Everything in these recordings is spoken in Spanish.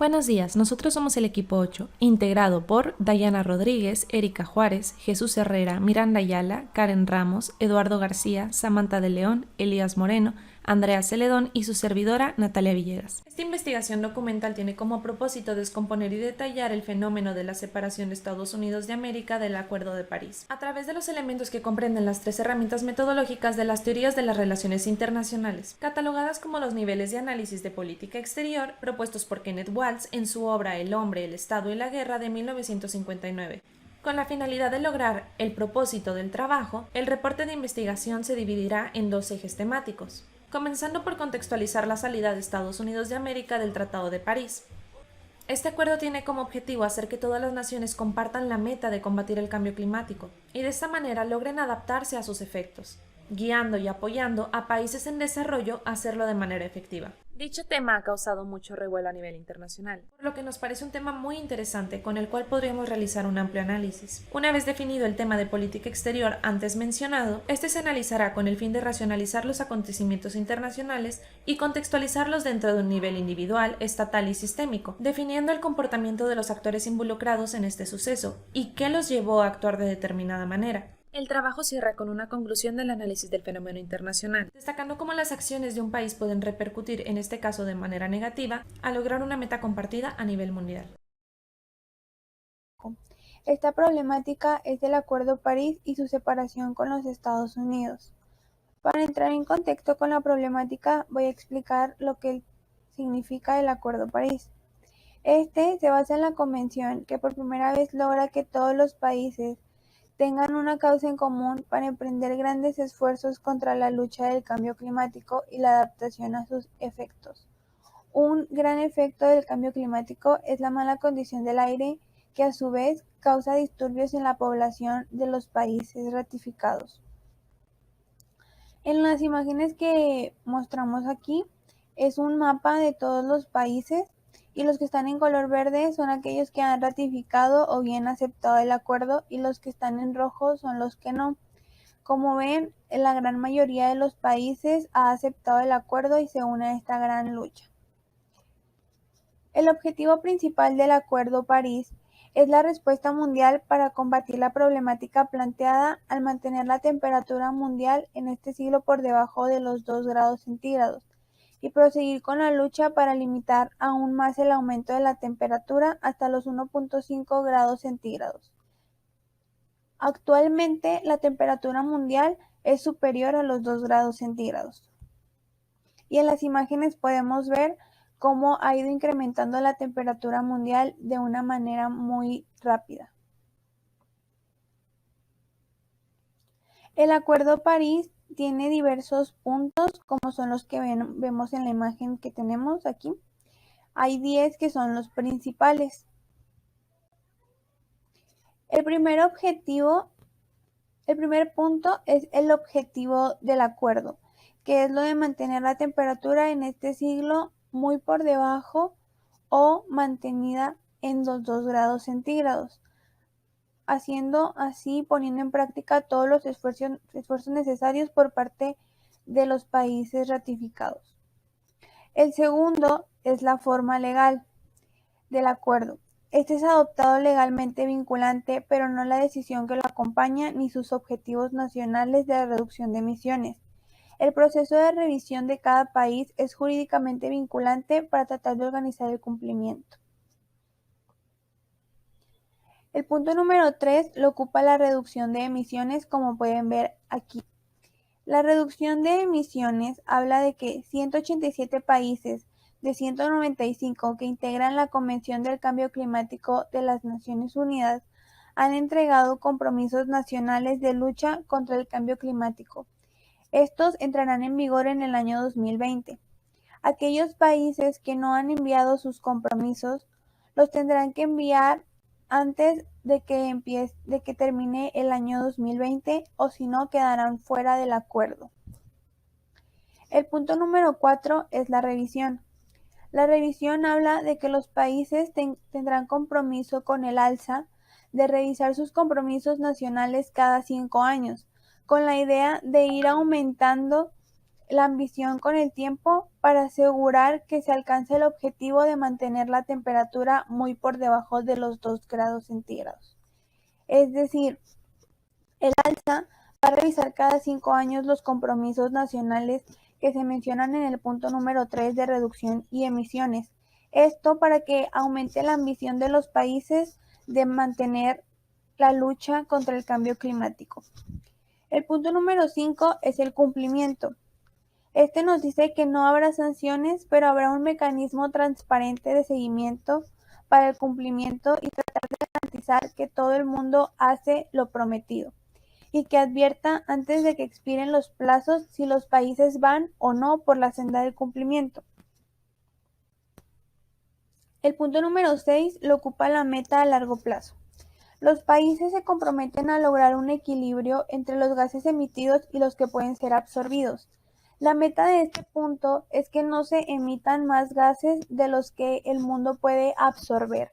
Buenos días, nosotros somos el equipo 8, integrado por Dayana Rodríguez, Erika Juárez, Jesús Herrera, Miranda Ayala, Karen Ramos, Eduardo García, Samantha de León, Elías Moreno, Andrea Celedón y su servidora Natalia Villegas. Esta investigación documental tiene como propósito descomponer y detallar el fenómeno de la separación de Estados Unidos de América del Acuerdo de París, a través de los elementos que comprenden las tres herramientas metodológicas de las teorías de las relaciones internacionales, catalogadas como los niveles de análisis de política exterior propuestos por Kenneth Waltz en su obra El hombre, el Estado y la guerra de 1959. Con la finalidad de lograr el propósito del trabajo, el reporte de investigación se dividirá en dos ejes temáticos, comenzando por contextualizar la salida de Estados Unidos de América del Tratado de París. Este acuerdo tiene como objetivo hacer que todas las naciones compartan la meta de combatir el cambio climático y de esta manera logren adaptarse a sus efectos, guiando y apoyando a países en desarrollo a hacerlo de manera efectiva. Dicho tema ha causado mucho revuelo a nivel internacional, por lo que nos parece un tema muy interesante con el cual podríamos realizar un amplio análisis. Una vez definido el tema de política exterior antes mencionado, este se analizará con el fin de racionalizar los acontecimientos internacionales y contextualizarlos dentro de un nivel individual, estatal y sistémico, definiendo el comportamiento de los actores involucrados en este suceso y qué los llevó a actuar de determinada manera. El trabajo cierra con una conclusión del análisis del fenómeno internacional, destacando cómo las acciones de un país pueden repercutir, en este caso de manera negativa, a lograr una meta compartida a nivel mundial. Esta problemática es del Acuerdo París y su separación con los Estados Unidos. Para entrar en contexto con la problemática, voy a explicar lo que significa el Acuerdo París. Este se basa en la convención que por primera vez logra que todos los países tengan una causa en común para emprender grandes esfuerzos contra la lucha del cambio climático y la adaptación a sus efectos. Un gran efecto del cambio climático es la mala condición del aire, que a su vez causa disturbios en la población de los países ratificados. En las imágenes que mostramos aquí es un mapa de todos los países y los que están en color verde son aquellos que han ratificado o bien aceptado el acuerdo y los que están en rojo son los que no. Como ven, la gran mayoría de los países ha aceptado el acuerdo y se une a esta gran lucha. El objetivo principal del Acuerdo París es la respuesta mundial para combatir la problemática planteada al mantener la temperatura mundial en este siglo por debajo de los 2 grados centígrados y proseguir con la lucha para limitar aún más el aumento de la temperatura hasta los 1.5 grados centígrados. Actualmente la temperatura mundial es superior a los 2 grados centígrados. Y en las imágenes podemos ver cómo ha ido incrementando la temperatura mundial de una manera muy rápida. El Acuerdo París tiene diversos puntos, como son los que vemos en la imagen que tenemos aquí. Hay 10 que son los principales. El primer punto es el objetivo del acuerdo, que es lo de mantener la temperatura en este siglo muy por debajo o mantenida en los 2 grados centígrados, haciendo así, poniendo en práctica todos los esfuerzos necesarios por parte de los países ratificados. El segundo es la forma legal del acuerdo. Este es adoptado legalmente vinculante, pero no la decisión que lo acompaña ni sus objetivos nacionales de reducción de emisiones. El proceso de revisión de cada país es jurídicamente vinculante para tratar de organizar el cumplimiento. El punto número 3 lo ocupa la reducción de emisiones, como pueden ver aquí. La reducción de emisiones habla de que 187 países de 195 que integran la Convención del Cambio Climático de las Naciones Unidas han entregado compromisos nacionales de lucha contra el cambio climático. Estos entrarán en vigor en el año 2020. Aquellos países que no han enviado sus compromisos los tendrán que enviar antes de que termine el año 2020 o si no quedarán fuera del acuerdo. El punto número 4 es la revisión. La revisión habla de que los países tendrán compromiso con el alza de revisar sus compromisos nacionales cada 5 años, con la idea de ir aumentando la ambición con el tiempo para asegurar que se alcance el objetivo de mantener la temperatura muy por debajo de los 2 grados centígrados. Es decir, el alza va a revisar cada 5 años los compromisos nacionales que se mencionan en el punto número 3 de reducción y emisiones. Esto para que aumente la ambición de los países de mantener la lucha contra el cambio climático. El punto número 5 es el cumplimiento. Este nos dice que no habrá sanciones, pero habrá un mecanismo transparente de seguimiento para el cumplimiento y tratar de garantizar que todo el mundo hace lo prometido y que advierta antes de que expiren los plazos si los países van o no por la senda del cumplimiento. El punto número 6 lo ocupa la meta a largo plazo. Los países se comprometen a lograr un equilibrio entre los gases emitidos y los que pueden ser absorbidos. La meta de este punto es que no se emitan más gases de los que el mundo puede absorber,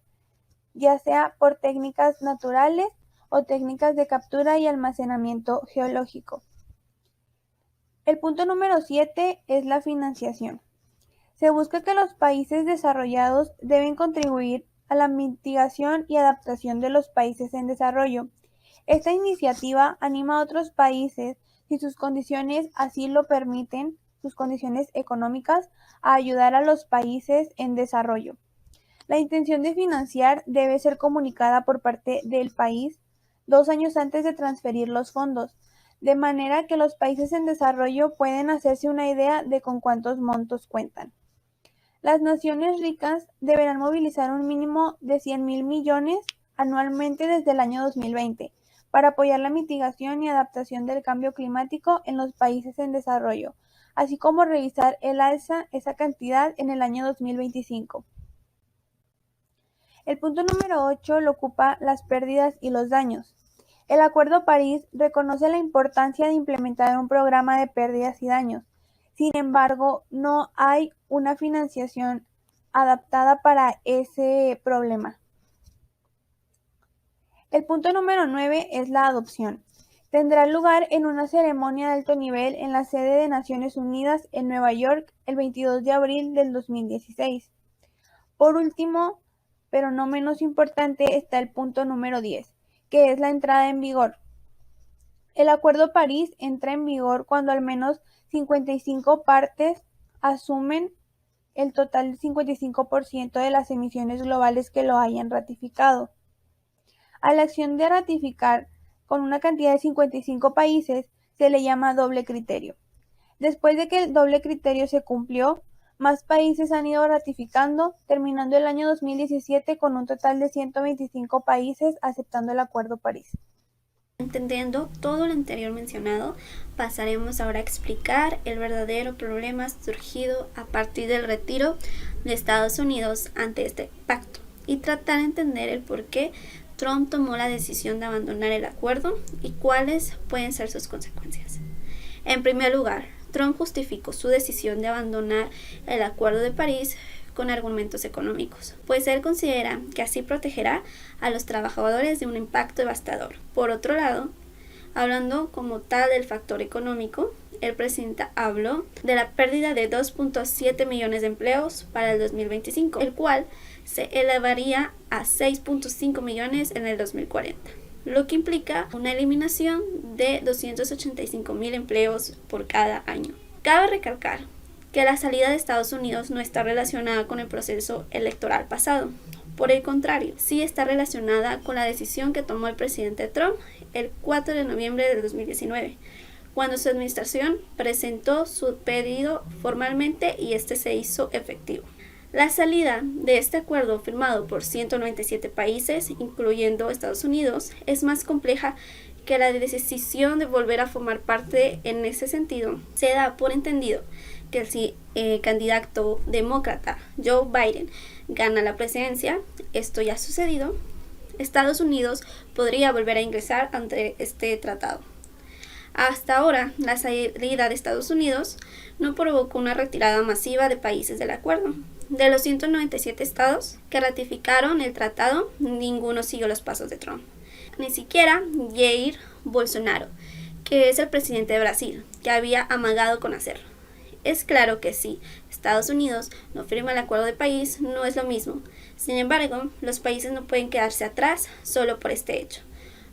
ya sea por técnicas naturales o técnicas de captura y almacenamiento geológico. El punto número 7 es la financiación. Se busca que los países desarrollados deben contribuir a la mitigación y adaptación de los países en desarrollo. Esta iniciativa anima a otros países, si sus condiciones así lo permiten, sus condiciones económicas, a ayudar a los países en desarrollo. La intención de financiar debe ser comunicada por parte del país 2 años antes de transferir los fondos, de manera que los países en desarrollo pueden hacerse una idea de con cuántos montos cuentan. Las naciones ricas deberán movilizar un mínimo de 100.000 millones anualmente desde el año 2020 para apoyar la mitigación y adaptación del cambio climático en los países en desarrollo, así como revisar el alza esa cantidad en el año 2025. El punto número 8 lo ocupa las pérdidas y los daños. El Acuerdo París reconoce la importancia de implementar un programa de pérdidas y daños. Sin embargo, no hay una financiación adaptada para ese problema. El punto número 9 es la adopción. Tendrá lugar en una ceremonia de alto nivel en la sede de Naciones Unidas en Nueva York el 22 de abril del 2016. Por último, pero no menos importante, está el punto número 10, que es la entrada en vigor. El Acuerdo París entra en vigor cuando al menos 55 partes asumen el total del 55% de las emisiones globales que lo hayan ratificado. A la acción de ratificar con una cantidad de 55 países se le llama doble criterio. Después de que el doble criterio se cumplió, más países han ido ratificando, terminando el año 2017 con un total de 125 países aceptando el Acuerdo París. Entendiendo todo lo anterior mencionado, pasaremos ahora a explicar el verdadero problema surgido a partir del retiro de Estados Unidos ante este pacto y tratar de entender el por qué Trump tomó la decisión de abandonar el acuerdo y cuáles pueden ser sus consecuencias. En primer lugar, Trump justificó su decisión de abandonar el Acuerdo de París con argumentos económicos, pues él considera que así protegerá a los trabajadores de un impacto devastador. Por otro lado, hablando como tal del factor económico, el presidente habló de la pérdida de 2.7 millones de empleos para el 2025, el cual se elevaría a 6.5 millones en el 2040, lo que implica una eliminación de 285.000 empleos por cada año. Cabe recalcar que la salida de Estados Unidos no está relacionada con el proceso electoral pasado. Por el contrario, sí está relacionada con la decisión que tomó el presidente Trump el 4 de noviembre del 2019, cuando su administración presentó su pedido formalmente y este se hizo efectivo. La salida de este acuerdo firmado por 197 países, incluyendo Estados Unidos, es más compleja que la decisión de volver a formar parte. En ese sentido, se da por entendido que si el candidato demócrata Joe Biden gana la presidencia, esto ya ha sucedido, Estados Unidos podría volver a ingresar ante este tratado. Hasta ahora, la salida de Estados Unidos no provocó una retirada masiva de países del acuerdo. De los 197 estados que ratificaron el tratado, ninguno siguió los pasos de Trump. Ni siquiera Jair Bolsonaro, que es el presidente de Brasil, que había amagado con hacerlo. es claro que sí, Estados Unidos no firma el Acuerdo de París, no es lo mismo. Sin embargo, los países no pueden quedarse atrás solo por este hecho.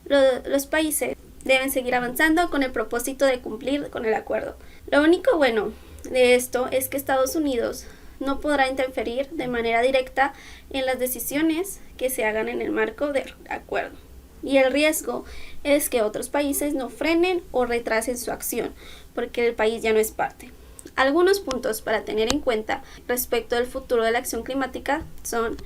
Los países deben seguir avanzando con el propósito de cumplir con el acuerdo. Lo único bueno de esto es que Estados Unidos no podrá interferir de manera directa en las decisiones que se hagan en el marco del acuerdo. Y el riesgo es que otros países no frenen o retrasen su acción, porque el país ya no es parte. Algunos puntos para tener en cuenta respecto al futuro de la acción climática son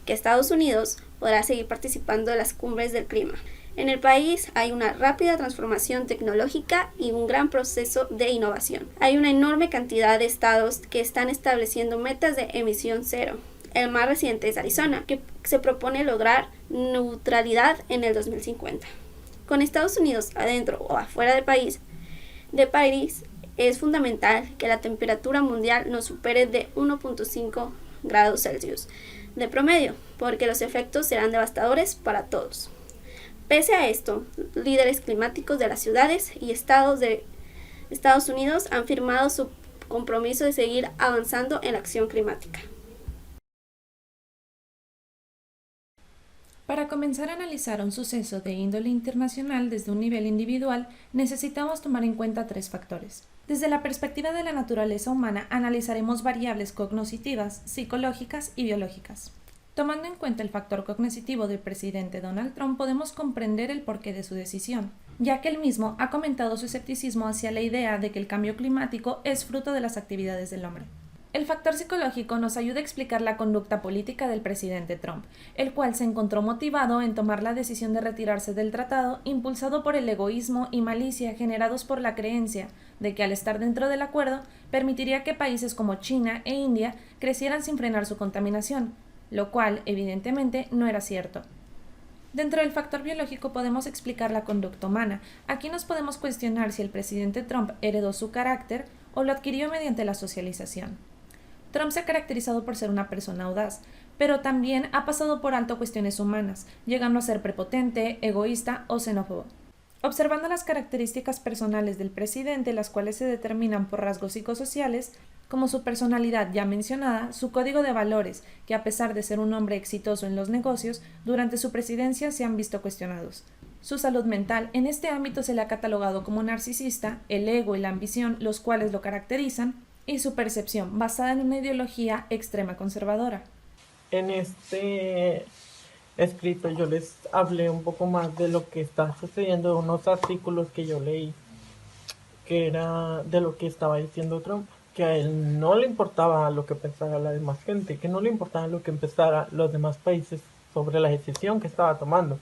que Estados Unidos podrá seguir participando en las cumbres del clima. En el país hay una rápida transformación tecnológica y un gran proceso de innovación. Hay una enorme cantidad de estados que están estableciendo metas de emisión cero. El más reciente es Arizona, que se propone lograr neutralidad en el 2050. Con Estados Unidos adentro o afuera de París, es fundamental que la temperatura mundial no supere de 1.5 grados Celsius de promedio, porque los efectos serán devastadores para todos. Pese a esto, líderes climáticos de las ciudades y estados de Estados Unidos han firmado su compromiso de seguir avanzando en la acción climática. Para comenzar a analizar un suceso de índole internacional desde un nivel individual, necesitamos tomar en cuenta 3 factores. Desde la perspectiva de la naturaleza humana, analizaremos variables cognitivas, psicológicas y biológicas. Tomando en cuenta el factor cognitivo del presidente Donald Trump, podemos comprender el porqué de su decisión, ya que él mismo ha comentado su escepticismo hacia la idea de que el cambio climático es fruto de las actividades del hombre. El factor psicológico nos ayuda a explicar la conducta política del presidente Trump, el cual se encontró motivado en tomar la decisión de retirarse del tratado, impulsado por el egoísmo y malicia generados por la creencia de que al estar dentro del acuerdo permitiría que países como China e India crecieran sin frenar su contaminación, lo cual evidentemente no era cierto. Dentro del factor biológico podemos explicar la conducta humana. Aquí nos podemos cuestionar si el presidente Trump heredó su carácter o lo adquirió mediante la socialización. Trump se ha caracterizado por ser una persona audaz, pero también ha pasado por alto cuestiones humanas, llegando a ser prepotente, egoísta o xenófobo. Observando las características personales del presidente, las cuales se determinan por rasgos psicosociales, como su personalidad ya mencionada, su código de valores, que a pesar de ser un hombre exitoso en los negocios, durante su presidencia se han visto cuestionados. Su salud mental, en este ámbito se le ha catalogado como narcisista, el ego y la ambición, los cuales lo caracterizan, y su percepción, basada en una ideología extrema conservadora. En este escrito yo les hablé un poco más de lo que está sucediendo, unos artículos que yo leí, que era de lo que estaba diciendo Trump, que a él no le importaba lo que pensara la demás gente, que no le importaba lo que pensara los demás países sobre la decisión que estaba tomando,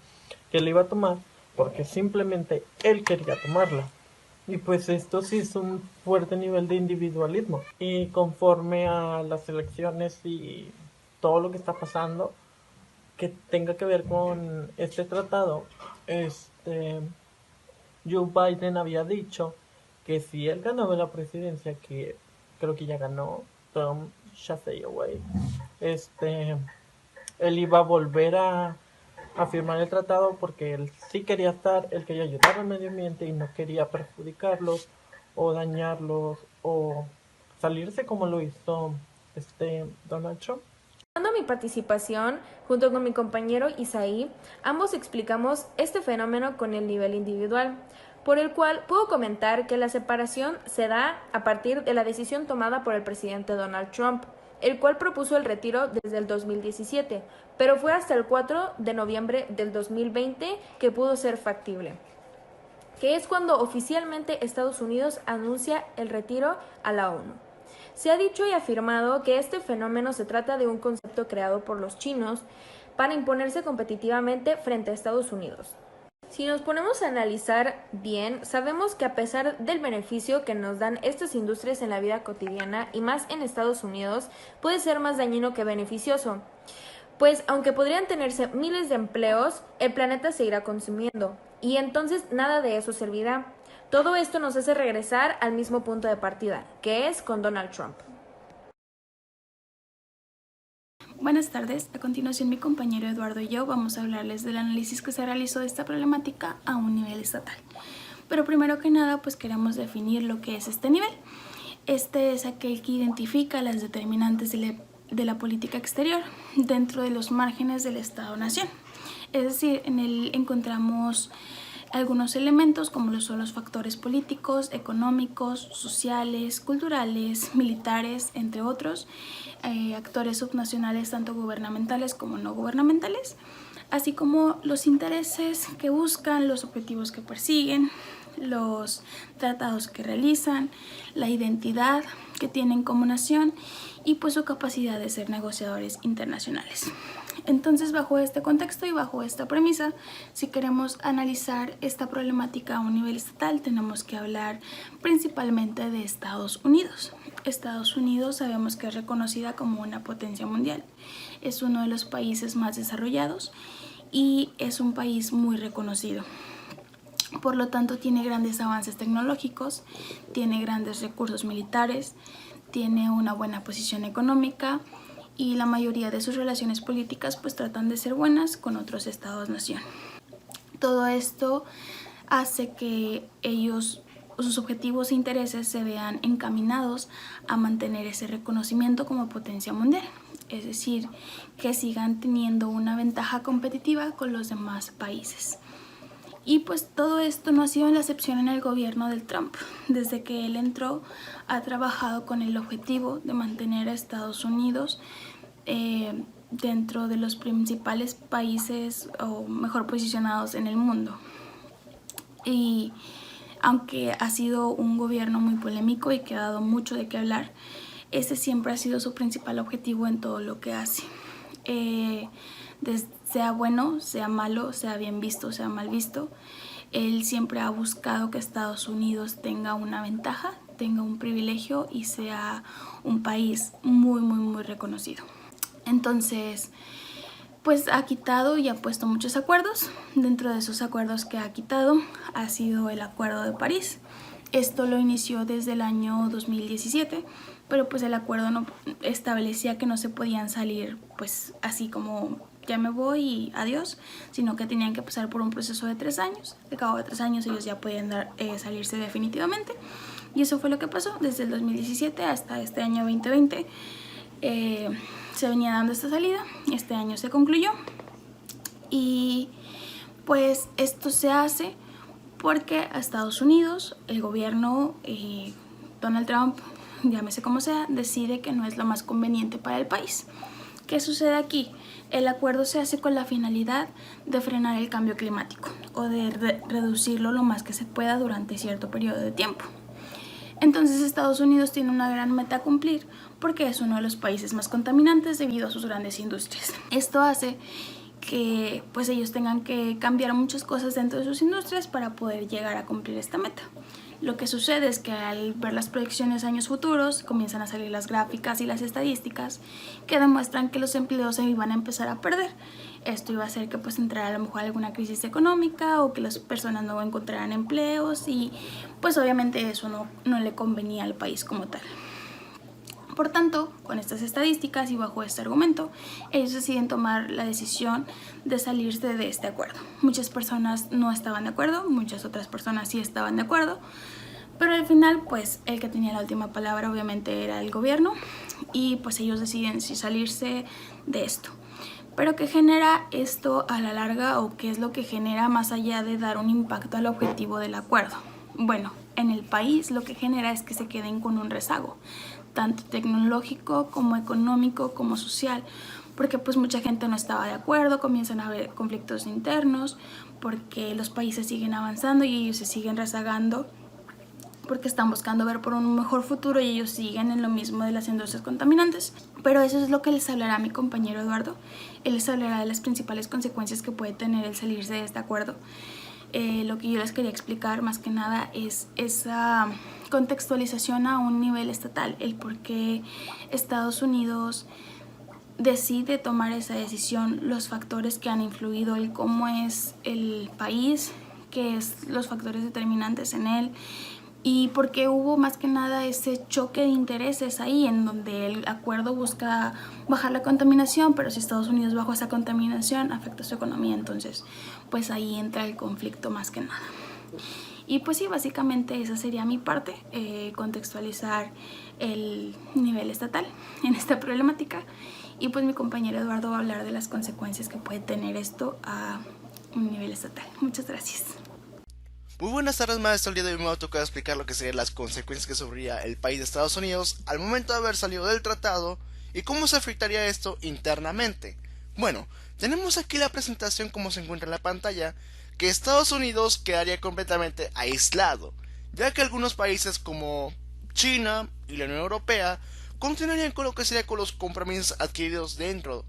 que él iba a tomar porque simplemente él quería tomarla. Y pues esto sí es un fuerte nivel de individualismo. Y conforme a las elecciones y todo lo que está pasando que tenga que ver con este tratado, Joe Biden había dicho que si él ganaba la presidencia, que creo que ya ganó, Trump Shafay away, él iba a volver a firmar el tratado porque él sí quería él quería ayudar al medio ambiente y no quería perjudicarlos o dañarlos o salirse como lo hizo Donald Trump. Dando mi participación, junto con mi compañero Isaí, ambos explicamos este fenómeno con el nivel individual, por el cual puedo comentar que la separación se da a partir de la decisión tomada por el presidente Donald Trump, el cual propuso el retiro desde el 2017, pero fue hasta el 4 de noviembre del 2020 que pudo ser factible, que es cuando oficialmente Estados Unidos anuncia el retiro a la ONU. Se ha dicho y afirmado que este fenómeno se trata de un concepto creado por los chinos para imponerse competitivamente frente a Estados Unidos. Si nos ponemos a analizar bien, sabemos que a pesar del beneficio que nos dan estas industrias en la vida cotidiana y más en Estados Unidos, puede ser más dañino que beneficioso. Pues aunque podrían tenerse miles de empleos, el planeta seguirá consumiendo y entonces nada de eso servirá. Todo esto nos hace regresar al mismo punto de partida, que es con Donald Trump. Buenas tardes, a continuación mi compañero Eduardo y yo vamos a hablarles del análisis que se realizó de esta problemática a un nivel estatal. Pero primero que nada, pues queremos definir lo que es este nivel. Este es aquel que identifica las determinantes de la política exterior dentro de los márgenes del Estado-Nación. Es decir, en él encontramos algunos elementos como lo son los factores políticos, económicos, sociales, culturales, militares, entre otros, actores subnacionales tanto gubernamentales como no gubernamentales, así como los intereses que buscan, los objetivos que persiguen, los tratados que realizan, la identidad que tienen como nación y pues su capacidad de ser negociadores internacionales. Entonces, bajo este contexto y bajo esta premisa, si queremos analizar esta problemática a un nivel estatal, tenemos que hablar principalmente de Estados Unidos. Estados Unidos sabemos que es reconocida como una potencia mundial. Es uno de los países más desarrollados y es un país muy reconocido. Por lo tanto, tiene grandes avances tecnológicos, tiene grandes recursos militares, tiene una buena posición económica y la mayoría de sus relaciones políticas pues tratan de ser buenas con otros estados-nación. Todo esto hace que sus objetivos e intereses se vean encaminados a mantener ese reconocimiento como potencia mundial, es decir, que sigan teniendo una ventaja competitiva con los demás países. Y pues todo esto no ha sido la excepción en el gobierno del Trump. Desde que él entró, ha trabajado con el objetivo de mantener a Estados Unidos dentro de los principales países o mejor posicionados en el mundo. Y aunque ha sido un gobierno muy polémico y que ha dado mucho de qué hablar, ese siempre ha sido su principal objetivo en todo lo que hace. Sea bueno, sea malo, sea bien visto, sea mal visto, él siempre ha buscado que Estados Unidos tenga una ventaja, tenga un privilegio y sea un país muy reconocido. Entonces, pues ha quitado y ha puesto muchos acuerdos. Dentro de esos acuerdos que ha quitado ha sido el Acuerdo de París. Esto lo inició desde el año 2017, pero pues el acuerdo no establecía que no se podían salir pues así como ya me voy y adiós, sino que tenían que pasar por un proceso de 3 años. Al cabo de 3 años ellos ya podían salirse definitivamente. Y eso fue lo que pasó desde el 2017 hasta este año 2020. Se venía dando esta salida, este año se concluyó. Y pues esto se hace porque a Estados Unidos, el gobierno, Donald Trump, llámese como sea, decide que no es lo más conveniente para el país. ¿Qué sucede aquí? El acuerdo se hace con la finalidad de frenar el cambio climático o de reducirlo lo más que se pueda durante cierto periodo de tiempo. Entonces Estados Unidos tiene una gran meta a cumplir porque es uno de los países más contaminantes debido a sus grandes industrias. Esto hace que pues ellos tengan que cambiar muchas cosas dentro de sus industrias para poder llegar a cumplir esta meta. Lo que sucede es que al ver las proyecciones a años futuros comienzan a salir las gráficas y las estadísticas que demuestran que los empleos se iban a empezar a perder. Esto iba a hacer que pues entrara a lo mejor alguna crisis económica o que las personas no encontraran empleos y pues obviamente eso no le convenía al país como tal. Por tanto, con estas estadísticas y bajo este argumento, ellos deciden tomar la decisión de salirse de este acuerdo. Muchas personas no estaban de acuerdo, muchas otras personas sí estaban de acuerdo, pero al final, pues el que tenía la última palabra obviamente era el gobierno y pues ellos deciden si salirse de esto. Pero ¿qué genera esto a la larga o qué es lo que genera más allá de dar un impacto al objetivo del acuerdo? Bueno, en el país lo que genera es que se queden con un rezago, tanto tecnológico como económico como social, porque pues mucha gente no estaba de acuerdo, comienzan a haber conflictos internos, porque los países siguen avanzando y ellos se siguen rezagando, porque están buscando ver por un mejor futuro y ellos siguen en lo mismo de las industrias contaminantes. Pero eso es lo que les hablará mi compañero Eduardo. Él les hablará de las principales consecuencias que puede tener el salirse de este acuerdo. Lo que yo les quería explicar más que nada es esa contextualización a un nivel estatal, el por qué Estados Unidos decide tomar esa decisión, los factores que han influido, el cómo es el país, qué es los factores determinantes en él y por qué hubo más que nada ese choque de intereses ahí en donde el acuerdo busca bajar la contaminación, pero si Estados Unidos bajo esa contaminación afecta su economía, entonces pues ahí entra el conflicto más que nada. Y pues sí, básicamente esa sería mi parte, contextualizar el nivel estatal en esta problemática. Y pues mi compañero Eduardo va a hablar de las consecuencias que puede tener esto a un nivel estatal. Muchas gracias. Muy buenas tardes, maestro. El día de hoy me va a tocar explicar lo que serían las consecuencias que sufriría el país de Estados Unidos al momento de haber salido del tratado y cómo se afectaría esto internamente. Bueno, tenemos aquí la presentación como se encuentra en la pantalla, que Estados Unidos quedaría completamente aislado, ya que algunos países como China y la Unión Europea continuarían con lo que sería con los compromisos adquiridos dentro,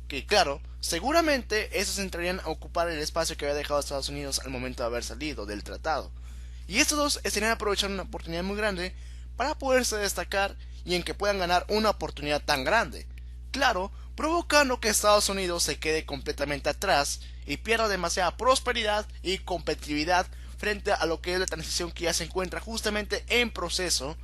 que claro, seguramente esos entrarían a ocupar el espacio que había dejado Estados Unidos al momento de haber salido del tratado. Y estos dos estarían aprovechando una oportunidad muy grande para poderse destacar y en que puedan ganar una oportunidad tan grande. Claro, provocando que Estados Unidos se quede completamente atrás y pierda demasiada prosperidad y competitividad frente a lo que es la transición que ya se encuentra justamente en proceso.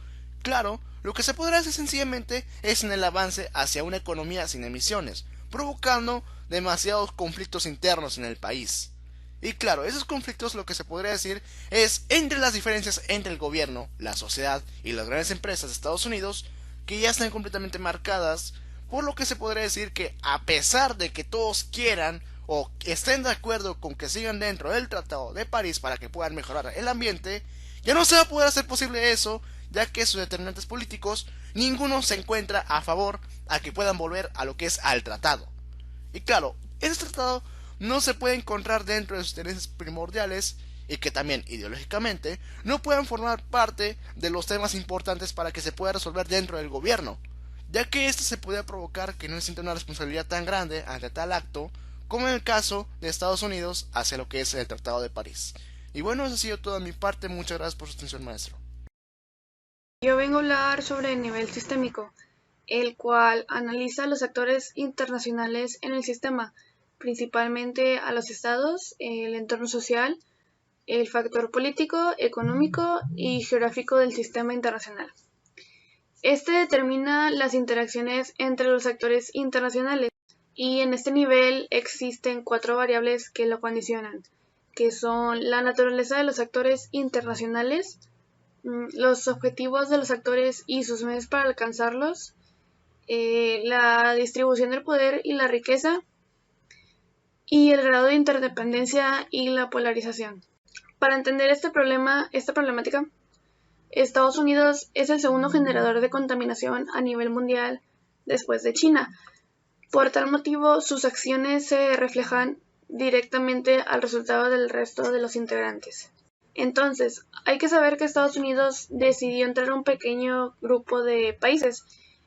Claro, lo que se podrá hacer sencillamente es en el avance hacia una economía sin emisiones, provocando demasiados conflictos internos en el país. Y claro, esos conflictos lo que se podría decir es entre las diferencias entre el gobierno, la sociedad y las grandes empresas de Estados Unidos, que ya están completamente marcadas, por lo que se podría decir que a pesar de que todos quieran o estén de acuerdo con que sigan dentro del Tratado de París para que puedan mejorar el ambiente, ya no se va a poder hacer posible eso, ya que sus determinantes políticos, ninguno se encuentra a favor a que puedan volver a lo que es al tratado. Y claro, este tratado no se puede encontrar dentro de sus intereses primordiales y que también ideológicamente no puedan formar parte de los temas importantes para que se pueda resolver dentro del gobierno, ya que esto se podría provocar que no se sienta una responsabilidad tan grande ante tal acto como en el caso de Estados Unidos hacia lo que es el Tratado de París. Y bueno, eso ha sido toda mi parte. Muchas gracias por su atención, maestro. Yo vengo a hablar sobre el nivel sistémico, el cual analiza los actores internacionales en el sistema, principalmente a los estados, el entorno social, el factor político, económico y geográfico del sistema internacional. Este determina las interacciones entre los actores internacionales y en este nivel existen 4 variables que lo condicionan, que son la naturaleza de los actores internacionales, los objetivos de los actores y sus medios para alcanzarlos, la distribución del poder y la riqueza, y el grado de interdependencia y la polarización. Para entender esta problemática, Estados Unidos es el segundo generador de contaminación a nivel mundial después de China. Por tal motivo, sus acciones se reflejan directamente al resultado del resto de los integrantes. Entonces, hay que saber que Estados Unidos decidió entrar a un pequeño grupo de países,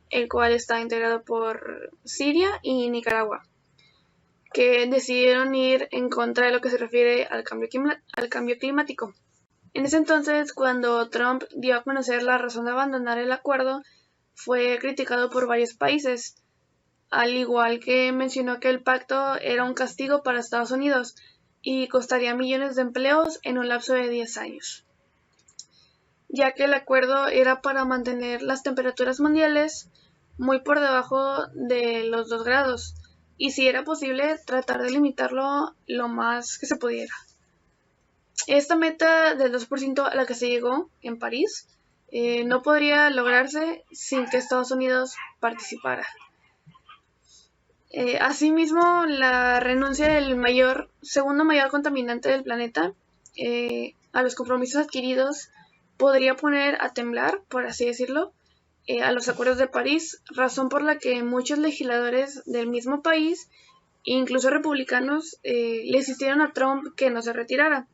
el cual está integrado por Siria y Nicaragua, que decidieron ir en contra de lo que se refiere al cambio climático. En ese entonces, cuando Trump dio a conocer la razón de abandonar el acuerdo, fue criticado por varios países, al igual que mencionó que el pacto era un castigo para Estados Unidos y costaría millones de empleos en un lapso de 10 años, ya que el acuerdo era para mantener las temperaturas mundiales muy por debajo de los 2 grados y, si era posible, tratar de limitarlo lo más que se pudiera. Esta meta del 2% a la que se llegó en París no podría lograrse sin que Estados Unidos participara. Asimismo, la renuncia del segundo mayor contaminante del planeta a los compromisos adquiridos podría poner a temblar, por así decirlo, a los acuerdos de París, razón por la que muchos legisladores del mismo país, incluso republicanos, le insistieron a Trump que no se retirara.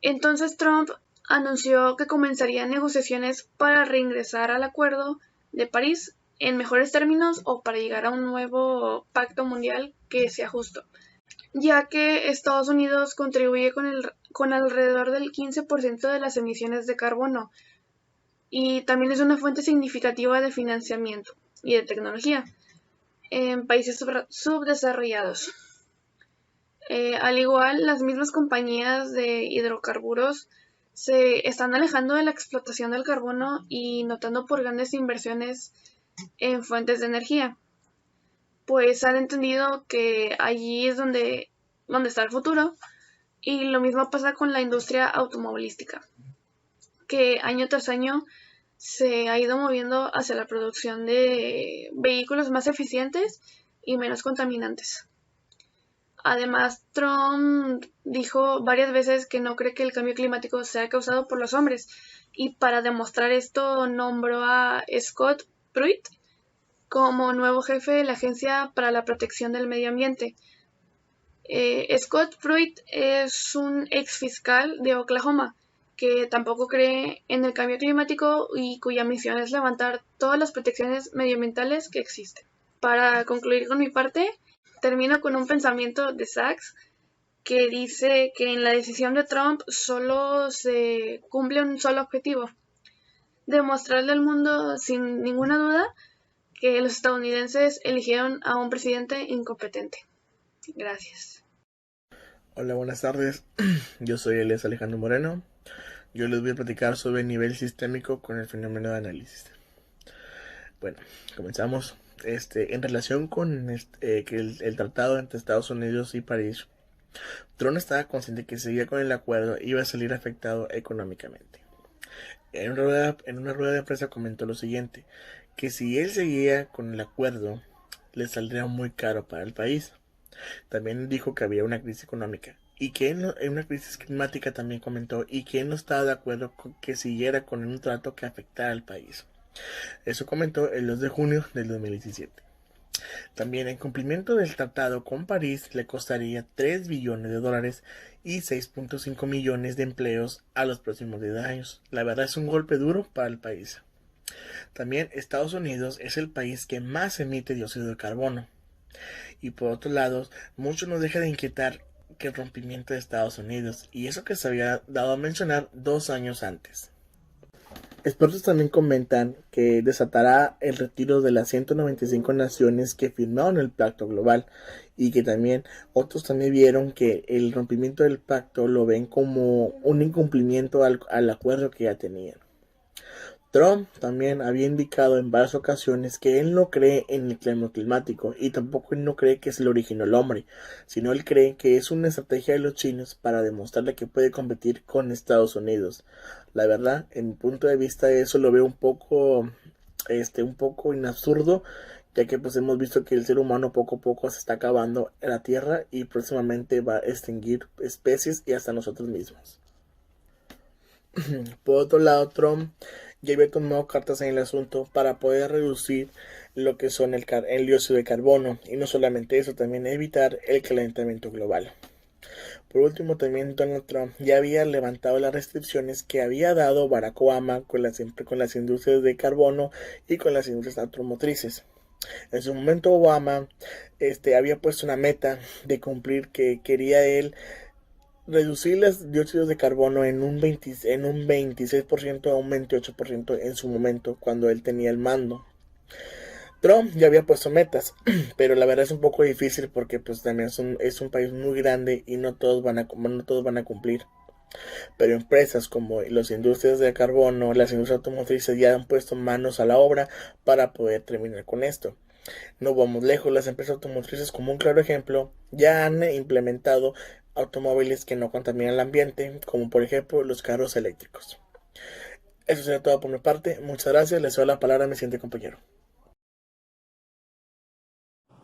Entonces Trump anunció que comenzaría negociaciones para reingresar al Acuerdo de París en mejores términos o para llegar a un nuevo pacto mundial que sea justo, ya que Estados Unidos contribuye con alrededor del 15% de las emisiones de carbono y también es una fuente significativa de financiamiento y de tecnología en países subdesarrollados. Al igual, las mismas compañías de hidrocarburos se están alejando de la explotación del carbono y notando por grandes inversiones en fuentes de energía, pues han entendido que allí es donde está el futuro Y lo mismo pasa con la industria automovilística, que año tras año se ha ido moviendo hacia la producción de vehículos más eficientes y menos contaminantes. Además, Trump dijo varias veces que no cree que el cambio climático sea causado por los hombres, y para demostrar esto nombró a Scott Pruitt como nuevo jefe de la Agencia para la Protección del Medio Ambiente. Scott Pruitt es un ex fiscal de Oklahoma que tampoco cree en el cambio climático y cuya misión es levantar todas las protecciones medioambientales que existen. Para concluir con mi parte, termino con un pensamiento de Sachs que dice que en la decisión de Trump solo se cumple un solo objetivo: demostrarle al mundo sin ninguna duda que los estadounidenses eligieron a un presidente incompetente. Gracias. Hola, buenas tardes. Yo soy Elias Alejandro Moreno. Yo les voy a platicar sobre el nivel sistémico con el fenómeno de análisis. Bueno, comenzamos. En relación con que el tratado entre Estados Unidos y París, Trump estaba consciente que si seguía con el acuerdo iba a salir afectado económicamente. En una rueda de prensa comentó lo siguiente, que si él seguía con el acuerdo, le saldría muy caro para el país. También dijo que había una crisis económica y que en una crisis climática también comentó, y que él no estaba de acuerdo con que siguiera con un trato que afectara al país. Eso comentó el 2 de junio del 2017. También el cumplimiento del tratado con París le costaría $3 billones y 6.5 millones de empleos a los próximos 10 años. La verdad es un golpe duro para el país. También Estados Unidos es el país que más emite dióxido de carbono. Y por otro lado, mucho nos deja de inquietar que el rompimiento de Estados Unidos, y eso que se había dado a mencionar 2 años antes. Expertos también comentan que desatará el retiro de las 195 naciones que firmaron el pacto global, y que también otros también vieron que el rompimiento del pacto lo ven como un incumplimiento al acuerdo que ya tenían. Trump también había indicado en varias ocasiones que él no cree en el cambio climático, y tampoco él no cree que se lo originó el hombre, sino él cree que es una estrategia de los chinos para demostrarle que puede competir con Estados Unidos. La verdad, en mi punto de vista, eso lo veo un poco absurdo, ya que pues hemos visto que el ser humano poco a poco se está acabando en la Tierra y próximamente va a extinguir especies y hasta nosotros mismos. Por otro lado, Trump ya había tomado cartas en el asunto para poder reducir lo que son el dióxido de carbono, y no solamente eso, también evitar el calentamiento global. Por último, también Donald Trump ya había levantado las restricciones que había dado Barack Obama con las industrias de carbono y con las industrias automotrices. En su momento Obama había puesto una meta de cumplir, que quería él reducir los dióxidos de carbono en un 26% a un 28% en su momento cuando él tenía el mando. Trump ya había puesto metas, pero la verdad es un poco difícil porque pues también es un país muy grande y no todos van a cumplir. Pero empresas como las industrias de carbono, las industrias automotrices ya han puesto manos a la obra para poder terminar con esto. No vamos lejos, las empresas automotrices, como un claro ejemplo, ya han implementado automóviles que no contaminan el ambiente, como por ejemplo los carros eléctricos. Eso sería todo por mi parte. Muchas gracias. Les doy la palabra a mi siguiente compañero.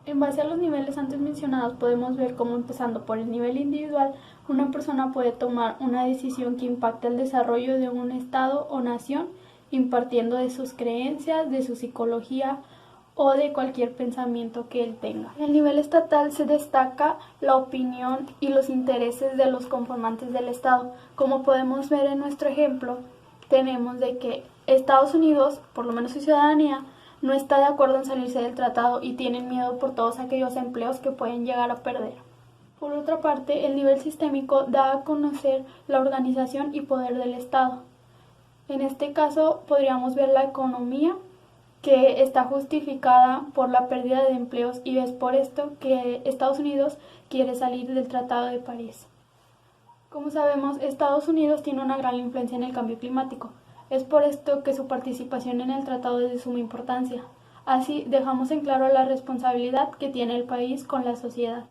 En base a los niveles antes mencionados, podemos ver cómo, empezando por el nivel individual, una persona puede tomar una decisión que impacte el desarrollo de un estado o nación, impartiendo de sus creencias, de su psicología o de cualquier pensamiento que él tenga. En el nivel estatal se destaca la opinión y los intereses de los conformantes del Estado. Como podemos ver en nuestro ejemplo, tenemos de que Estados Unidos, por lo menos su ciudadanía, no está de acuerdo en salirse del tratado y tienen miedo por todos aquellos empleos que pueden llegar a perder. Por otra parte, el nivel sistémico da a conocer la organización y poder del Estado. En este caso podríamos ver la economía, que está justificada por la pérdida de empleos, y es por esto que Estados Unidos quiere salir del Tratado de París. Como sabemos, Estados Unidos tiene una gran influencia en el cambio climático. Es por esto que su participación en el tratado es de suma importancia. Así dejamos en claro la responsabilidad que tiene el país con la sociedad.